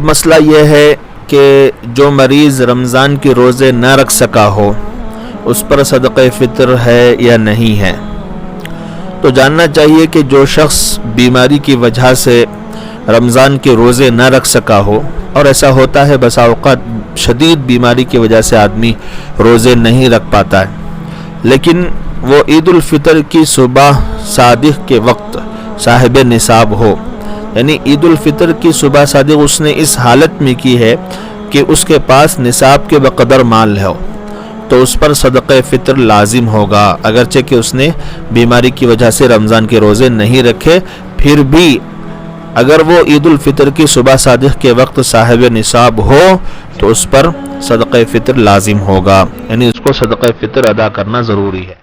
اب مسئلہ یہ ہے کہ جو مریض رمضان کے روزے نہ رکھ سکا ہو اس پر صدقہ فطر ہے یا نہیں ہے. تو جاننا چاہیے کہ جو شخص بیماری کی وجہ سے رمضان کے روزے نہ رکھ سکا ہو، اور ایسا ہوتا ہے بسا اوقات شدید بیماری کی وجہ سے آدمی روزے نہیں رکھ پاتا ہے، لیکن وہ عید الفطر کی صبح صادق کے وقت صاحب نصاب ہو، یعنی عید الفطر کی صبح صادق اس نے اس حالت میں کی ہے کہ اس کے پاس نصاب کے بقدر مال ہو، تو اس پر صدقہ فطر لازم ہوگا، اگرچہ کہ اس نے بیماری کی وجہ سے رمضان کے روزے نہیں رکھے، پھر بھی اگر وہ عید الفطر کی صبح صادق کے وقت صاحب نصاب ہو تو اس پر صدقہ فطر لازم ہوگا، یعنی اس کو صدقہ فطر ادا کرنا ضروری ہے.